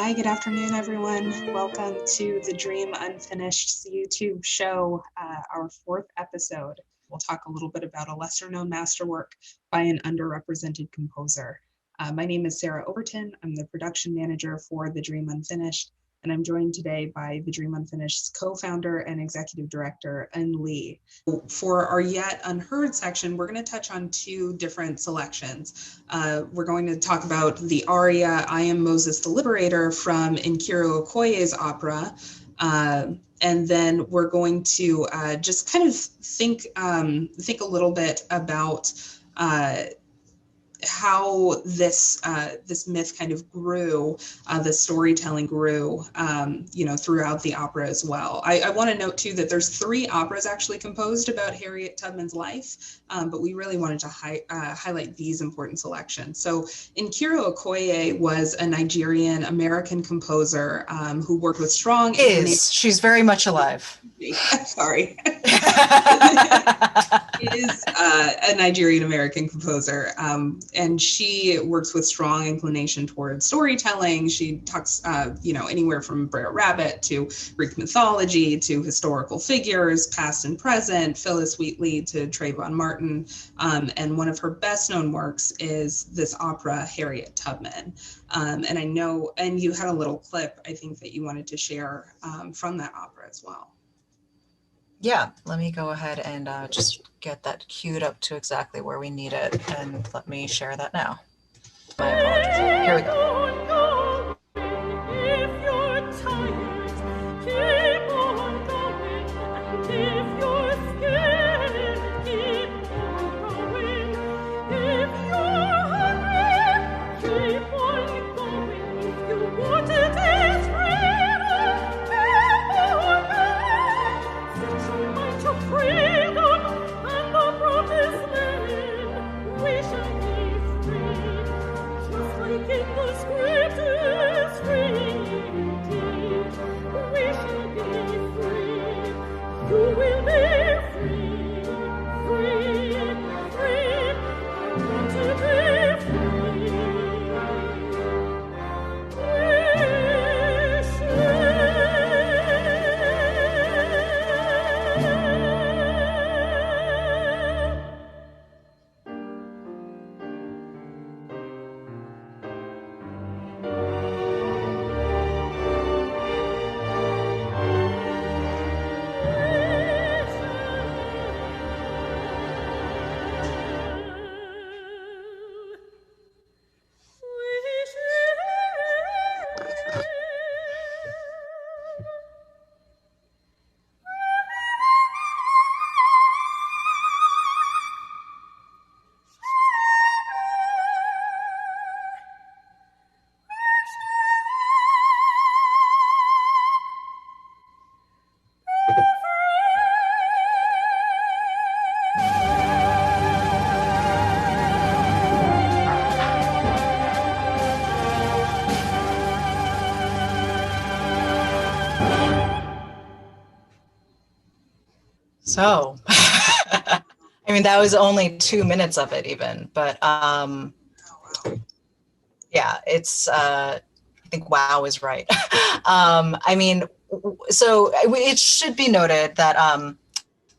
Hi, good afternoon, everyone. Welcome to the Dream Unfinished YouTube show, our fourth episode. We'll talk a little bit about a lesser-known masterwork by an underrepresented composer. My name is Sarah Overton. I'm the production manager for The Dream Unfinished, and I'm joined today by The Dream Unfinished's co-founder and executive director, Eun Lee. For our Yet Unheard section, we're going to touch on two different selections. We're going to talk about the aria Am Moses the Liberator from Nkeiru Okoye's opera. And then we're going to just kind of think a little bit about how this myth kind of grew, the storytelling grew, throughout the opera as well. I want to note too that there's 3 operas actually composed about Harriet Tubman's life, but we really wanted to highlight these important selections. So Nkeiru Okoye was a Nigerian-American composer who worked with strong. She's very much alive. Sorry. Is a Nigerian-American composer, and she works with strong inclination towards storytelling. She talks, anywhere from Brer Rabbit to Greek mythology to historical figures, past and present, Phyllis Wheatley to Trayvon Martin, and one of her best-known works is this opera, Harriet Tubman. And I know, and you had a little clip, I think, that you wanted to share from that opera as well. Yeah, let me go ahead and just get that queued up to exactly where we need it, and let me share that now. My apologies. Here we go. If you're tired, keep on going, and if you're scared, keep on going. If you're hungry, keep on going. If you want to taste freedom, keep on going. To freedom and the promised land, we shall be free, just like in the scriptures, free indeed. We shall be free, you will be free, free, free. I want to be free. So, I mean, that was only 2 minutes of it even, but yeah, it's, I think wow is right. I mean, so it should be noted that,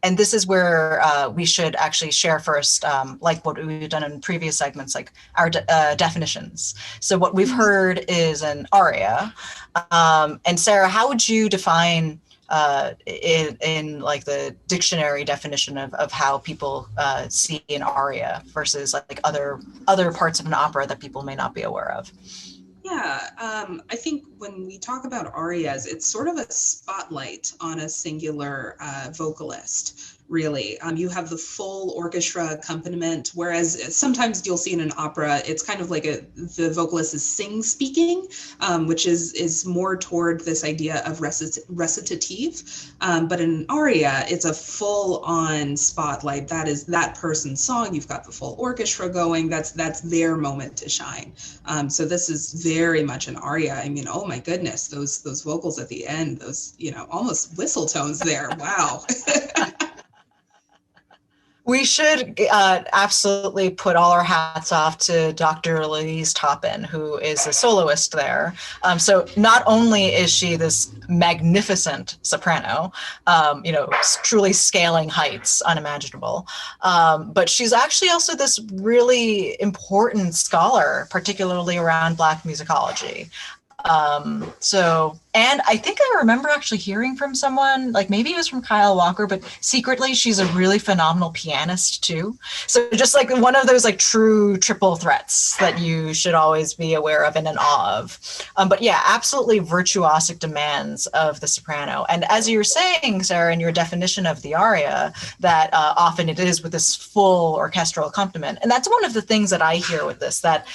and this is where we should actually share first, like what we've done in previous segments, like our definitions. So what we've heard is an aria. And Sarah, how would you define in like the dictionary definition of how people see an aria versus like other parts of an opera that people may not be aware of? Yeah, I think when we talk about arias, it's sort of a spotlight on a singular vocalist. Really, you have the full orchestra accompaniment, whereas sometimes you'll see in an opera, it's kind of like the vocalist is sing-speaking, which is more toward this idea of recitative. But in an aria, it's a full-on spotlight. That is that person's song. You've got the full orchestra going. That's their moment to shine. So this is very much an aria. I mean, oh my goodness, those vocals at the end, those almost whistle tones there. Wow. We should absolutely put all our hats off to Dr. Louise Toppin, who is a soloist there. So not only is she this magnificent soprano, truly scaling heights unimaginable, but she's actually also this really important scholar, particularly around Black musicology. And I think I remember actually hearing from someone, like maybe it was from Kyle Walker, but secretly she's a really phenomenal pianist too. So just like one of those like true triple threats that you should always be aware of and in awe of. But yeah, absolutely virtuosic demands of the soprano. And as you were saying, Sarah, in your definition of the aria, that often it is with this full orchestral accompaniment. And that's one of the things that I hear with this, that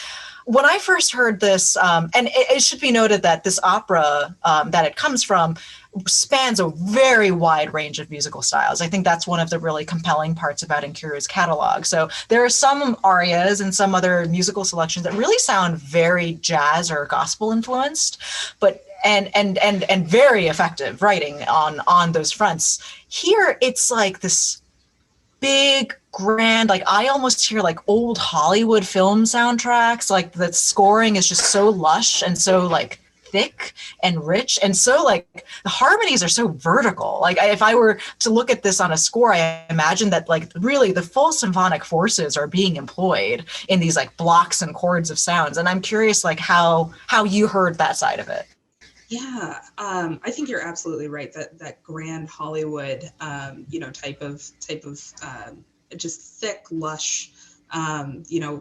when I first heard this, and it should be noted that this opera that it comes from spans a very wide range of musical styles. I think that's one of the really compelling parts about Nkeiru's catalog. So there are some arias and some other musical selections that really sound very jazz or gospel influenced, but and very effective writing on those fronts. Here, it's like this big, grand, like I almost hear like old Hollywood film soundtracks. Like the scoring is just so lush and so like thick and rich, and so like the harmonies are so vertical. Like if I were to look at this on a score, I imagine that like really the full symphonic forces are being employed in these like blocks and chords of sounds. And I'm curious like how you heard that side of it. Yeah, I think you're absolutely right. That grand Hollywood, type of just thick, lush,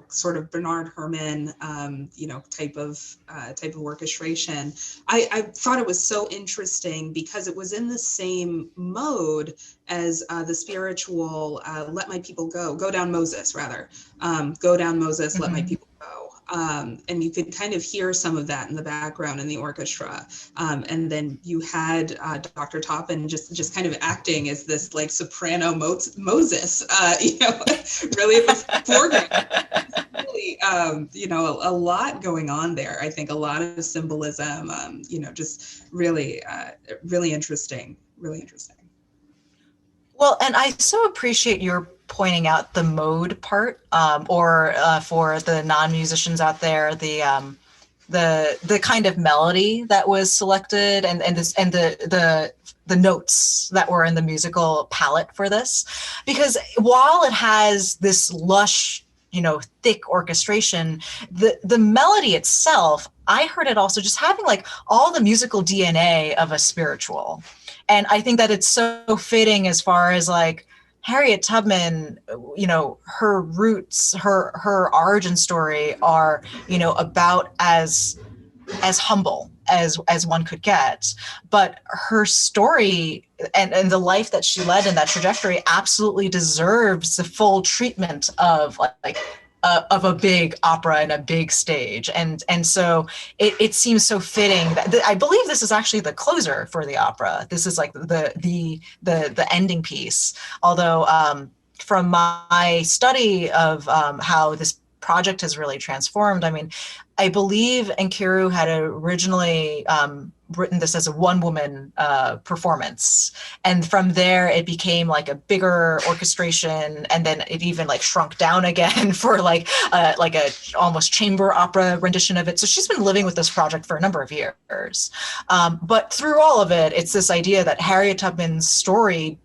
sort of Bernard Herrmann, type of orchestration. I thought it was so interesting because it was in the same mode as the spiritual "Let My People Go Down Moses," rather, "Go Down Moses, Let My People Go." And you could kind of hear some of that in the background in the orchestra. And then you had Dr. Toppin just kind of acting as this like soprano Moses, really at the foreground. Really, a lot going on there. I think a lot of symbolism, just really, really interesting, really interesting. Well, and I so appreciate your pointing out the mode part, or for the non-musicians out there, the kind of melody that was selected, and the notes that were in the musical palette for this, because while it has this lush, thick orchestration, the melody itself, I heard it also just having like all the musical DNA of a spiritual. And I think that it's so fitting as far as like Harriet Tubman, her roots, her origin story are, about as humble as one could get. But her story and the life that she led in that trajectory absolutely deserves the full treatment of of a big opera and a big stage. And so it seems so fitting that I believe this is actually the closer for the opera. This is like the ending piece. Although from my study of how this project has really transformed, I mean, I believe Nkeiru had originally written this as a one-woman performance, and from there it became like a bigger orchestration, and then it even like shrunk down again for like a almost chamber opera rendition of it. So she's been living with this project for a number of years, but through all of it, it's this idea that Harriet Tubman's story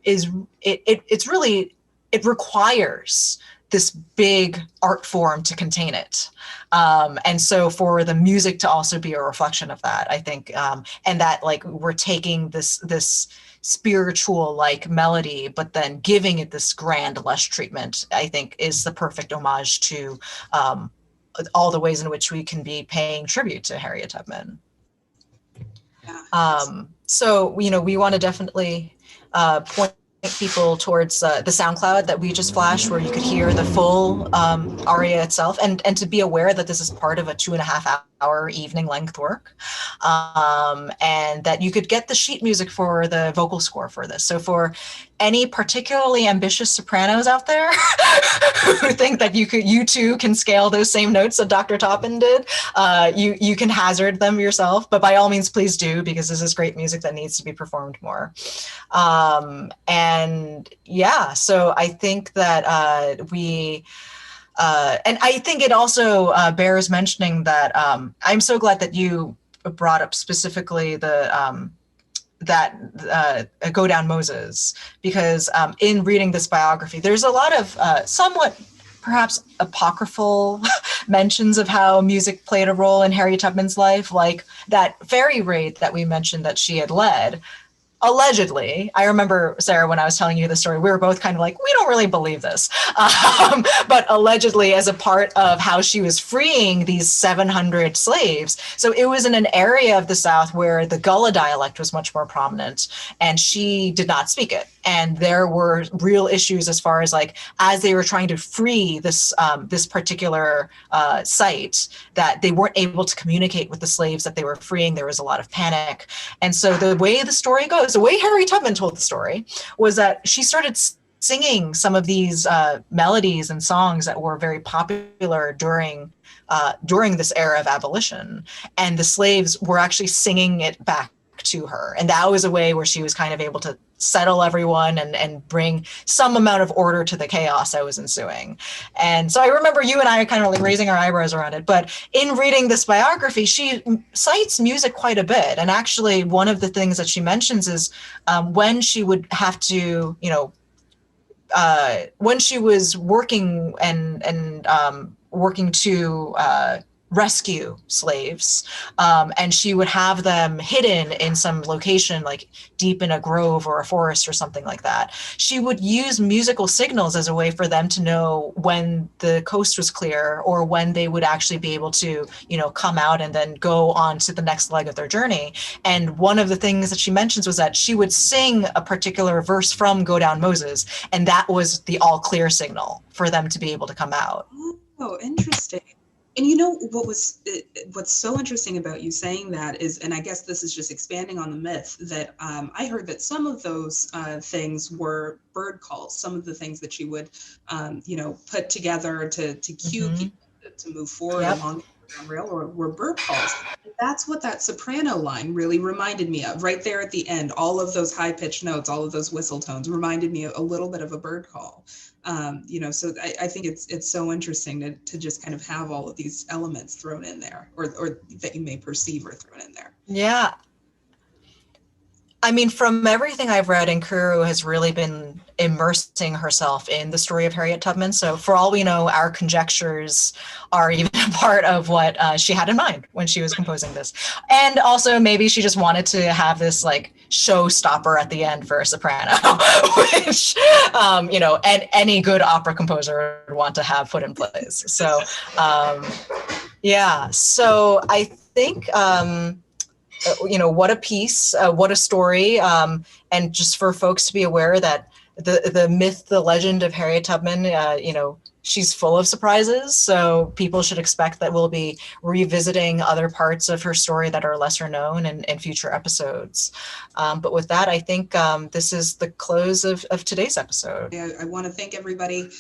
is it requires this big art form to contain it. And so for the music to also be a reflection of that, I think, and that like we're taking this spiritual like melody, but then giving it this grand lush treatment, I think is the perfect homage to all the ways in which we can be paying tribute to Harriet Tubman. So, we want to definitely point people towards the SoundCloud that we just flashed, where you could hear the full aria itself, and to be aware that this is part of a 2.5 hour evening length work, and that you could get the sheet music for the vocal score for this. So for any particularly ambitious sopranos out there who think that you too can scale those same notes that Dr. Toppin did, you can hazard them yourself, but by all means, please do, because this is great music that needs to be performed more. And yeah, so I think that and I think it also bears mentioning that I'm so glad that you brought up specifically the Go Down Moses, because in reading this biography, there's a lot of somewhat perhaps apocryphal mentions of how music played a role in Harriet Tubman's life, like that ferry raid that we mentioned that she had led. Allegedly, I remember, Sarah, when I was telling you the story, we were both kind of like, we don't really believe this. But allegedly, as a part of how she was freeing these 700 slaves. So it was in an area of the South where the Gullah dialect was much more prominent, and she did not speak it. And there were real issues as far as like, as they were trying to free this this particular site, that they weren't able to communicate with the slaves that they were freeing. There was a lot of panic. And so the way the story goes, the way Harriet Tubman told the story was that she started singing some of these melodies and songs that were very popular during this era of abolition. And the slaves were actually singing it back to her. And that was a way where she was kind of able to settle everyone and bring some amount of order to the chaos that was ensuing. And so I remember you and I kind of like raising our eyebrows around it. But in reading this biography, she cites music quite a bit. And actually, one of the things that she mentions is when she would have to, when she was working and working to rescue slaves, and she would have them hidden in some location, like deep in a grove or a forest or something like that. She would use musical signals as a way for them to know when the coast was clear or when they would actually be able to, come out and then go on to the next leg of their journey. And one of the things that she mentions was that she would sing a particular verse from Go Down Moses, and that was the all clear signal for them to be able to come out. Oh, interesting. And what's so interesting about you saying that is, and I guess this is just expanding on the myth, that I heard that some of those things were bird calls, some of the things that you would, put together to cue people to move forward along the rail were bird calls. And that's what that soprano line really reminded me of right there at the end. All of those high pitched notes, all of those whistle tones reminded me a little bit of a bird call. So I think it's so interesting to just kind of have all of these elements thrown in there, or that you may perceive are thrown in there. Yeah. I mean, from everything I've read, Nkeiru has really been immersing herself in the story of Harriet Tubman. So for all we know, our conjectures are even a part of what she had in mind when she was composing this. And also maybe she just wanted to have this like showstopper at the end for a soprano, which, and any good opera composer would want to have put in place. So, yeah, so I think, what a piece, what a story. And just for folks to be aware that the myth, the legend of Harriet Tubman, she's full of surprises. So people should expect that we'll be revisiting other parts of her story that are lesser known in future episodes. But with that, I think this is the close of today's episode. I want to thank everybody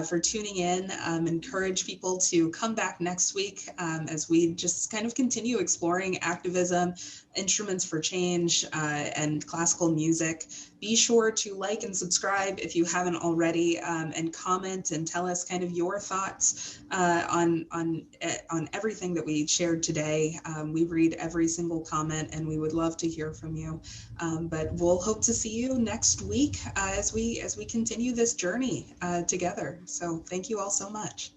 for tuning in. Encourage people to come back next week as we just kind of continue exploring activism, instruments for change, and classical music. Be sure to like and subscribe if you haven't already, and comment and tell us kind of your thoughts on everything that we shared today. We read every single comment, and we would love to hear from you. But we'll hope to see you next week as we continue this journey together. So thank you all so much.